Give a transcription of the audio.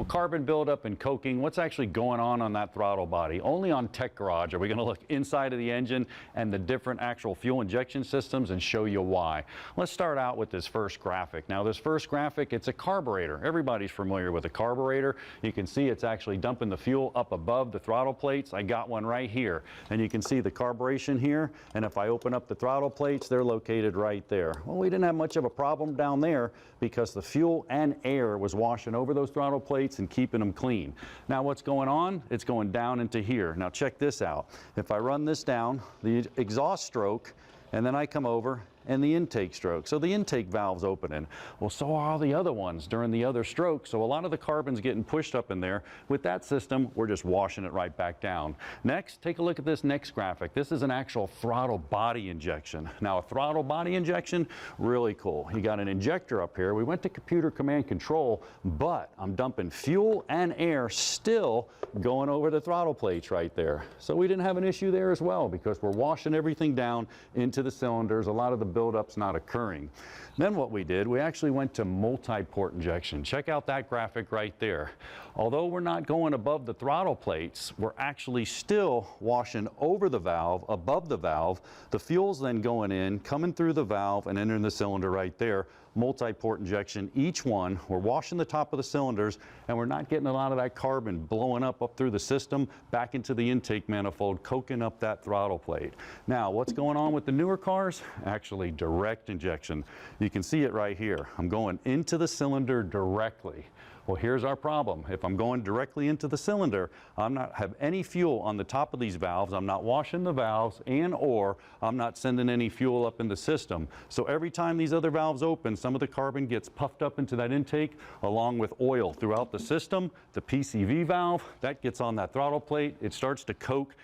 carbon buildup and coking, what's actually going on that throttle body? Only on Tech Garage are we going to look inside of the engine and the different actual fuel injection systems and show you why. Let's start out with this first graphic. Now this first graphic, it's a carburetor. Everybody's familiar with a carburetor. You can see it's actually dumping the fuel up above the throttle plates. I got one right here, and you can see the carburation here, and if I open up the throttle plates, they're located right there. Well, we didn't have much of a problem down there because the fuel and air was washing over those throttle plates and keeping them clean. Now what's going on? It's going down into here. Now check this out. If I run this down, the exhaust stroke, and then I come over and the intake stroke. So the intake valve's opening. Well, so are all the other ones during the other stroke. So a lot of the carbon's getting pushed up in there. With that system, we're just washing it right back down. Next, take a look at this next graphic. This is an actual throttle body injection. Now a throttle body injection, really cool. You got an injector up here. We went to computer command control, but I'm dumping fuel and air still going over the throttle plates right there. So we didn't have an issue there as well because we're washing everything down into the cylinders. A lot of the buildup's not occurring. Then what we did, we actually went to multi-port injection. Check out that graphic right there. Although we're not going above the throttle plates, we're actually still washing over the valve, above the valve. The fuel's then going in, coming through the valve and entering the cylinder right there. Multi-port injection, each one. We're washing the top of the cylinders and we're not getting a lot of that carbon blowing up through the system, back into the intake manifold, coking up that throttle plate. Now, what's going on with the newer cars? Actually, direct injection. You can see it right here. I'm going into the cylinder directly. Well, here's our problem. If I'm going directly into the cylinder, I'm not have any fuel on the top of these valves. I'm not washing the valves or I'm not sending any fuel up in the system. So every time these other valves open, some of the carbon gets puffed up into that intake along with oil throughout the system. The PCV valve, that gets on that throttle plate. It starts to coke.